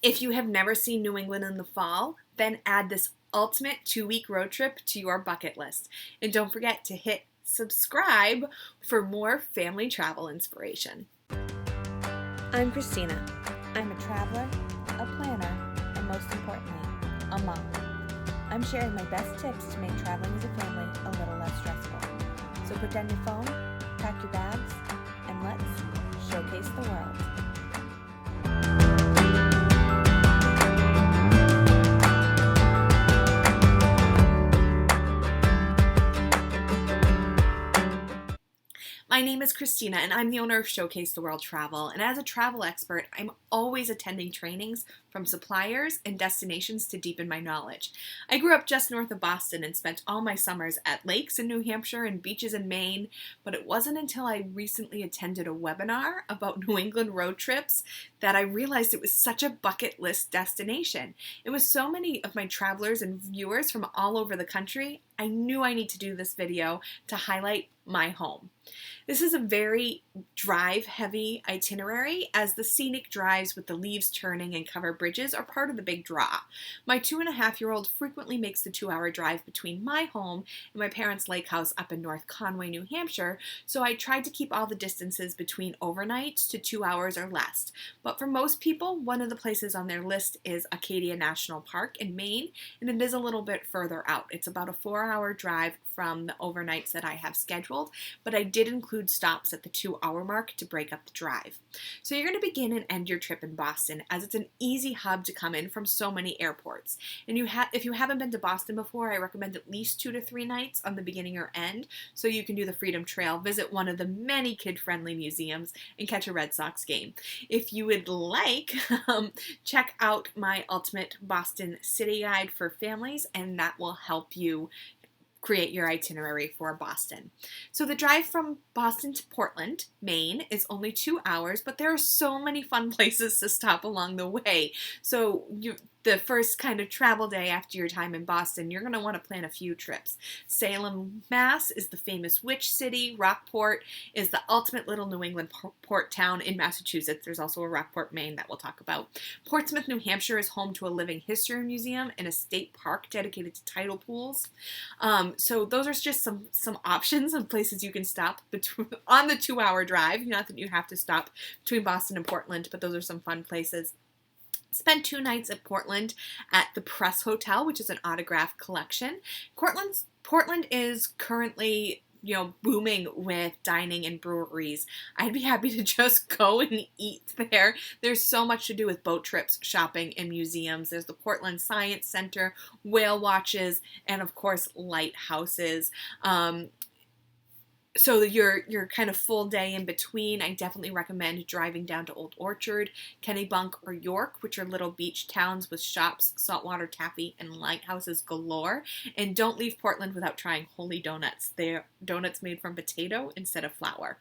If you have never seen New England in the fall, then add this ultimate 2-week road trip to your bucket list. And don't forget to hit subscribe for more family travel inspiration. I'm Christina. I'm a traveler, a planner, and most importantly, a mom. I'm sharing my best tips to make traveling as a family a little less stressful. So put down your phone, pack your bags, and let's showcase the world. My name is Christina, and I'm the owner of Showcase the World Travel. And as a travel expert, I'm always attending trainings from suppliers and destinations to deepen my knowledge. I grew up just north of Boston and spent all my summers at lakes in New Hampshire and beaches in Maine, but it wasn't until I recently attended a webinar about New England road trips that I realized it was such a bucket list destination. It was so many of my travelers and viewers from all over the country, I knew I need to do this video to highlight my home. This is a very drive-heavy itinerary, as the scenic drives with the leaves turning and covered bridges are part of the big draw. My 2.5-year-old frequently makes the 2-hour drive between my home and my parents' lake house up in North Conway, New Hampshire, so I tried to keep all the distances between overnights to 2 hours or less. But for most people, one of the places on their list is Acadia National Park in Maine, and it is a little bit further out. It's about a 4-hour drive from the overnights that I have scheduled, but I did include stops at the 2-hour mark to break up the drive. So you're going to begin and end your trip in Boston, as it's an easy hub to come in from so many airports. And if you haven't been to Boston before, I recommend at least 2 to 3 nights on the beginning or end, so you can do the Freedom Trail, visit one of the many kid-friendly museums, and catch a Red Sox game. If you would like, check out my Ultimate Boston City Guide for families, and that will help you create your itinerary for Boston. So the drive from Boston to Portland, Maine is only 2 hours, but there are so many fun places to stop along the way. So the first kind of travel day after your time in Boston, you're going to want to plan a few trips. Salem, Mass is the famous witch city. Rockport is the ultimate little New England port town in Massachusetts. There's also a Rockport, Maine that we'll talk about. Portsmouth, New Hampshire is home to a living history museum and a state park dedicated to tidal pools. So those are just some options of places you can stop on the 2-hour drive. Not that you have to stop between Boston and Portland, but those are some fun places. Spent 2 nights at Portland at the Press Hotel, which is an autograph collection. Portland is currently booming with dining and breweries. I'd be happy to just go and eat there. There's so much to do with boat trips, shopping, and museums. There's the Portland Science Center, whale watches, and of course, lighthouses. So your kind of full day in between, I definitely recommend driving down to Old Orchard, Kennebunk, or York, which are little beach towns with shops, saltwater taffy, and lighthouses galore. And don't leave Portland without trying Holy Donuts. They're donuts made from potato instead of flour.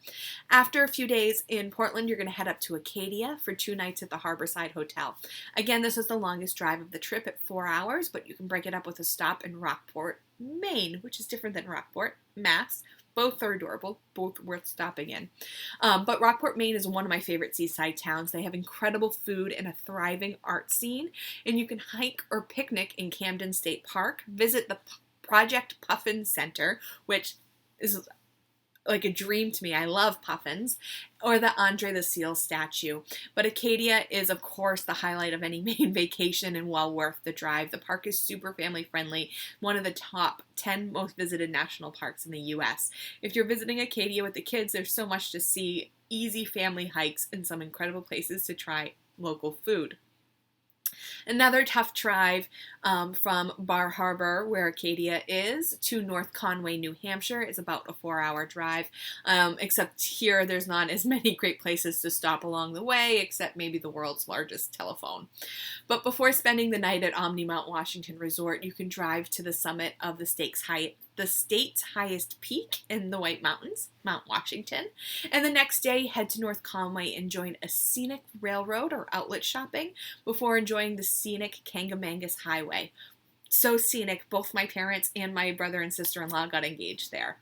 After a few days in Portland, you're going to head up to Acadia for 2 nights at the Harborside Hotel. Again, this is the longest drive of the trip at 4 hours, but you can break it up with a stop in Rockport, Maine, which is different than Rockport, Mass. Both are adorable, both worth stopping in. But Rockport, Maine is one of my favorite seaside towns. They have incredible food and a thriving art scene, and you can hike or picnic in Camden State Park, visit the Project Puffin Center, which is like a dream to me. I love puffins, or the Andre the Seal statue. But Acadia is, of course, the highlight of any Maine vacation and well worth the drive. The park is super family friendly, one of the top 10 most visited national parks in the U.S. If you're visiting Acadia with the kids, there's so much to see, easy family hikes, and some incredible places to try local food. Another tough drive from Bar Harbor, where Acadia is, to North Conway, New Hampshire is about a 4-hour drive, except here there's not as many great places to stop along the way, except maybe the world's largest telephone. But before spending the night at Omni Mount Washington Resort, you can drive to the summit of the state's highest peak in the White Mountains, Mount Washington, and the next day head to North Conway and join a scenic railroad or outlet shopping before enjoying the scenic Kangamangas Highway. So scenic, both my parents and my brother and sister-in-law got engaged there.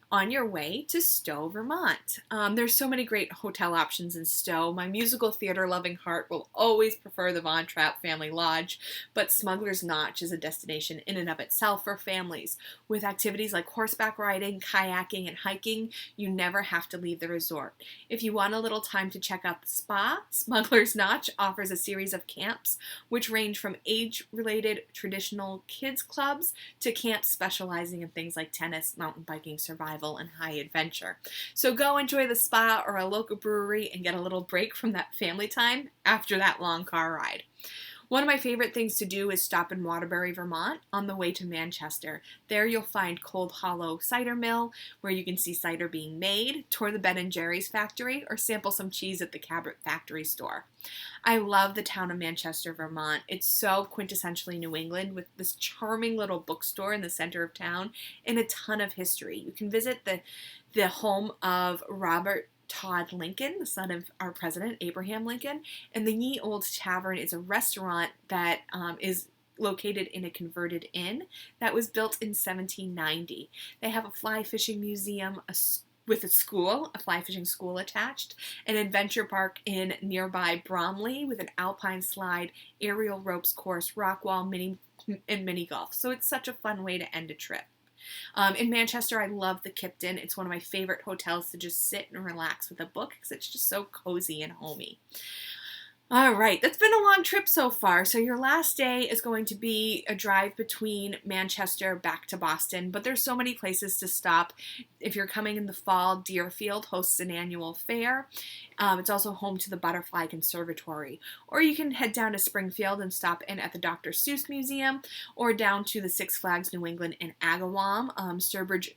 on your way to Stowe, Vermont. There's so many great hotel options in Stowe. My musical theater-loving heart will always prefer the Von Trapp Family Lodge, but Smuggler's Notch is a destination in and of itself for families. With activities like horseback riding, kayaking, and hiking, you never have to leave the resort. If you want a little time to check out the spa, Smuggler's Notch offers a series of camps, which range from age-related traditional kids clubs to camps specializing in things like tennis, mountain biking, survival, and high adventure. So go enjoy the spa or a local brewery and get a little break from that family time after that long car ride. One of my favorite things to do is stop in Waterbury, Vermont on the way to Manchester. There you'll find Cold Hollow Cider Mill, where you can see cider being made, tour the Ben & Jerry's factory, or sample some cheese at the Cabot Factory store. I love the town of Manchester, Vermont. It's so quintessentially New England with this charming little bookstore in the center of town and a ton of history. You can visit the home of Robert Todd Lincoln, the son of our president, Abraham Lincoln, and the Ye Old Tavern is a restaurant that is located in a converted inn that was built in 1790. They have a fly fishing museum, with a fly fishing school attached, an adventure park in nearby Bromley with an alpine slide, aerial ropes course, rock wall, mini golf. So it's such a fun way to end a trip. In Manchester, I love the Kipton. It's one of my favorite hotels to just sit and relax with a book because it's just so cozy and homey. All right, that's been a long trip so far. So your last day is going to be a drive between Manchester back to Boston, but there's so many places to stop. If you're coming in the fall, Deerfield hosts an annual fair. It's also home to the Butterfly Conservatory. Or you can head down to Springfield and stop in at the Dr. Seuss Museum, or down to the Six Flags New England in Agawam. Sturbridge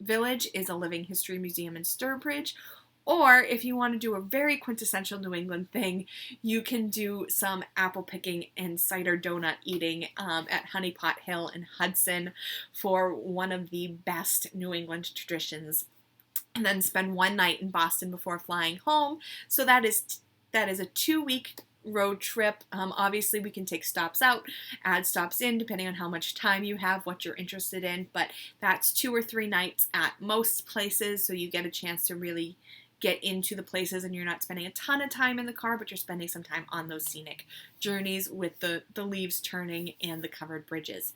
Village is a living history museum in Sturbridge. Or if you want to do a very quintessential New England thing, you can do some apple picking and cider donut eating at Honey Pot Hill in Hudson for one of the best New England traditions. And then spend one night in Boston before flying home. So that is a 2-week road trip. Obviously, we can take stops out, add stops in, depending on how much time you have, what you're interested in. But that's 2 or 3 nights at most places, so you get a chance to really get into the places and you're not spending a ton of time in the car, but you're spending some time on those scenic journeys with the leaves turning and the covered bridges.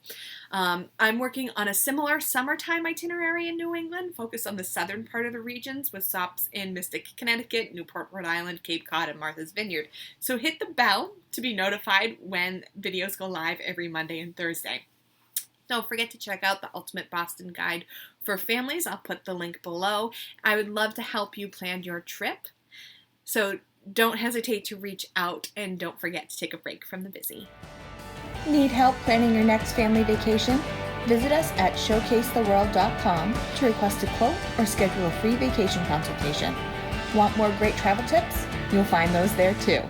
I'm working on a similar summertime itinerary in New England, focused on the southern part of the regions with stops in Mystic, Connecticut, Newport, Rhode Island, Cape Cod, and Martha's Vineyard. So hit the bell to be notified when videos go live every Monday and Thursday. Don't forget to check out the Ultimate Boston Guide for families. I'll put the link below. I would love to help you plan your trip. So don't hesitate to reach out and don't forget to take a break from the busy. Need help planning your next family vacation? Visit us at showcasetheworld.com to request a quote or schedule a free vacation consultation. Want more great travel tips? You'll find those there too.